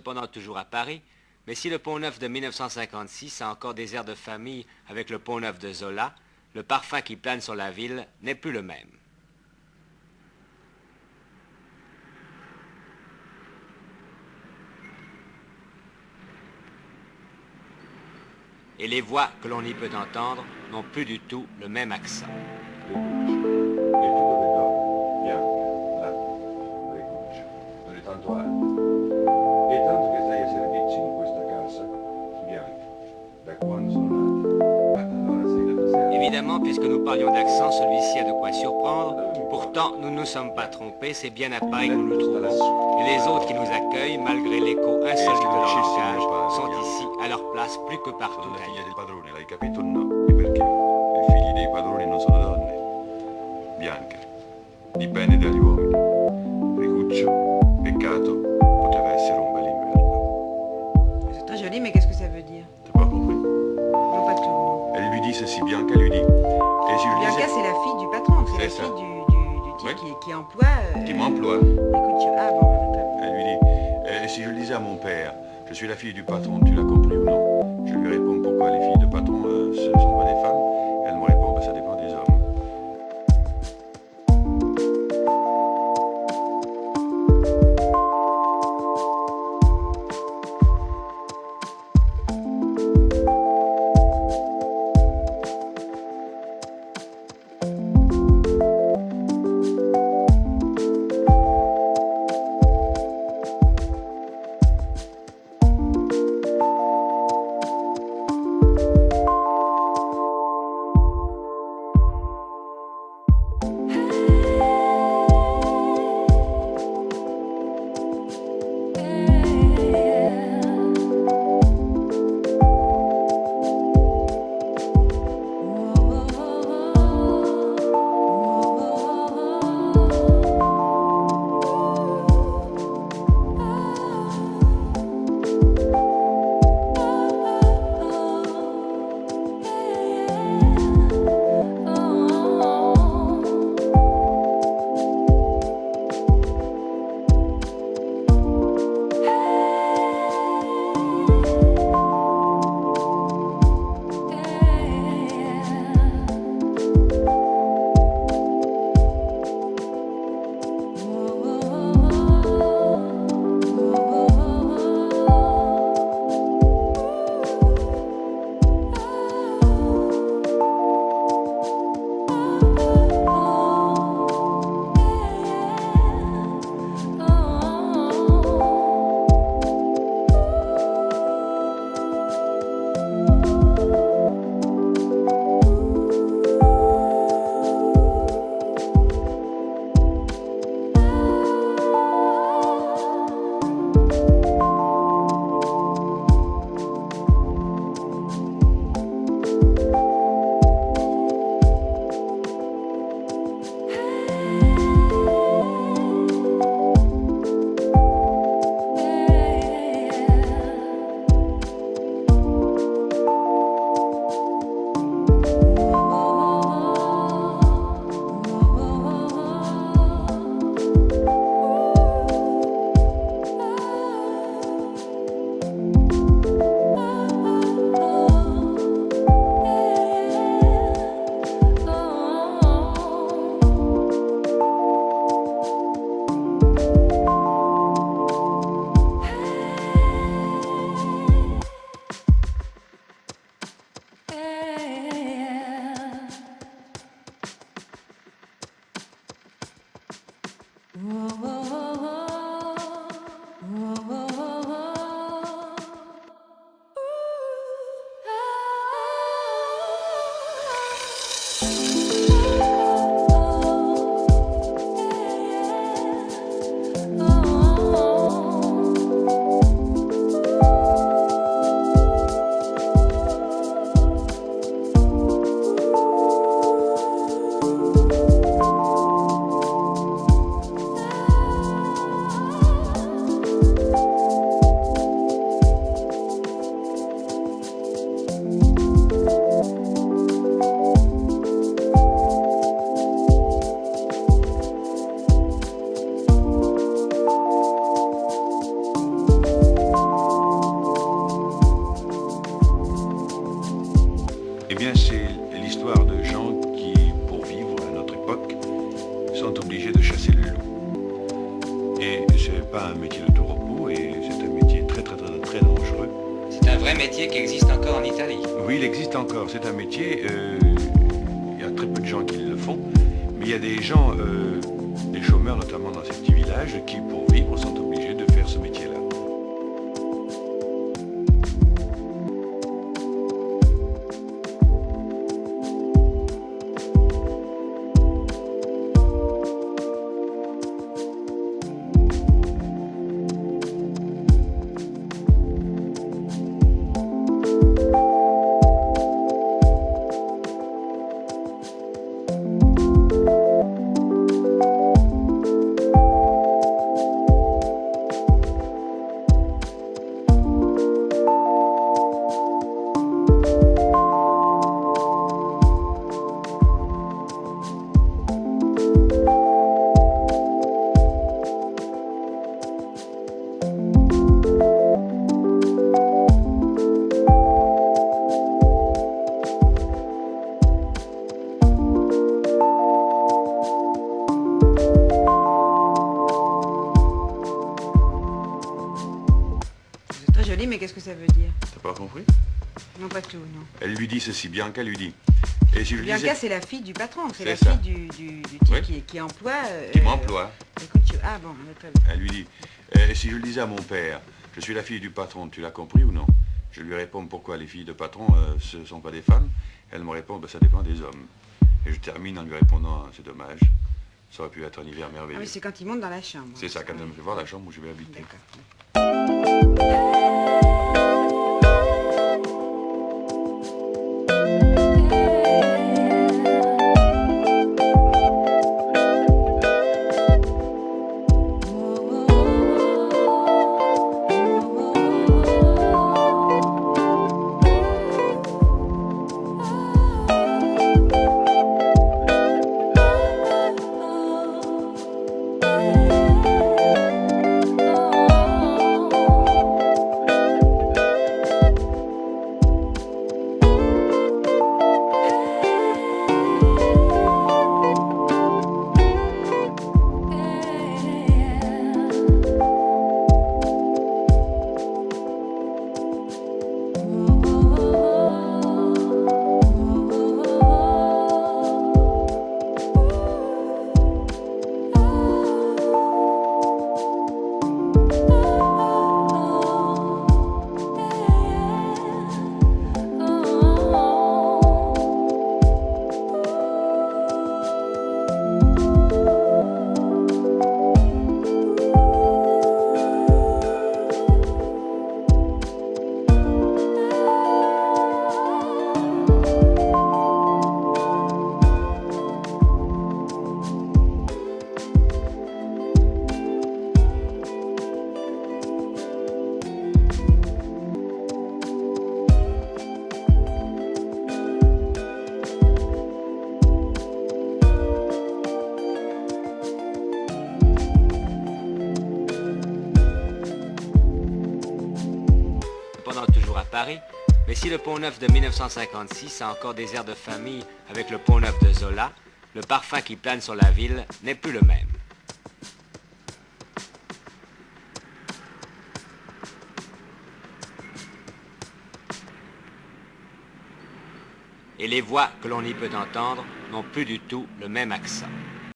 cependant toujours à Paris, mais si le Pont-Neuf de 1956 a encore des airs de famille avec le Pont-Neuf de Zola, le parfum qui plane sur la ville n'est plus le même. Et les voix que l'on y peut entendre n'ont plus du tout le même accent. E tu dove dormi? Bianca, là, Ricuccio, non è tanto alto. E tanto che stai a servizio in questa casa, Bianca, da quando sono nata. Allora sei da stasera. Évidemment, puisque nous parlions d'accent, celui-ci a de quoi surprendre. Pourtant, nous ne nous sommes pas trompés, c'est bien à Paris que nous nous trouvons. Et les autres qui nous accueillent, malgré l'écho insolite de leur langage, sont ici à leur place plus que partout Sono la figlia ailleurs. del padrone, l'hai capito o no? E perché? I figli dei padroni non sono donne. Bianca, dipende dagli uomini. Ricuccio, peccato, poteva essere un bel inverno. C'est très joli, mais qu'est-ce que ça veut dire? T'as pas compris? Non, pas tout, non. Elle lui dit ceci, Bianca lui dit. Et je lui Bianca, disais, c'est la fille du patron, c'est la C'est ça. fille du type Oui. qui emploie... qui m'emploie. Écoute, ah bon, très bien. Elle lui dit, et si je le disais à mon père, je suis la fille du patron, tu l'as compris ou non? Je lui réponds pourquoi les filles de patron ce sont pas des femmes. Elle me répond, ben, ça dépend des hommes. vrai métier qui existe encore en Italie. Oui, il existe encore. C'est un métier. Il y a très peu de gens qui le font. Mais il y a des gens, des chômeurs notamment dans ces petits villages, qui pour vivre sont obligés de faire ce métier-là. C'est très joli, mais qu'est-ce que ça veut dire? T'as pas compris? Non, pas tout, non. Elle lui dit ceci, Bianca lui dit. Et si je lui Bianca, disais... c'est la fille du patron, c'est C'est la ça. fille du type Oui. qui emploie... Qui m'emploie. Écoute, ah bon, très bien. Elle lui dit, si je le disais à mon père, je suis la fille du patron, tu l'as compris ou non? Je lui réponds, pourquoi les filles de patron, ce ne sont pas des femmes? Elle me répond, ben, ça dépend des hommes. Et je termine en lui répondant, c'est dommage, ça aurait pu être un hiver Ah merveilleux. oui, c'est quand il monte dans la chambre. C'est ça, quand elle me fait voir la chambre où je vais habiter. D'accord. Toujours à Paris, mais si le Pont Neuf de 1956 a encore des airs de famille avec le Pont Neuf de Zola, le parfum qui plane sur la ville n'est plus le même. Et les voix que l'on y peut entendre n'ont plus du tout le même accent.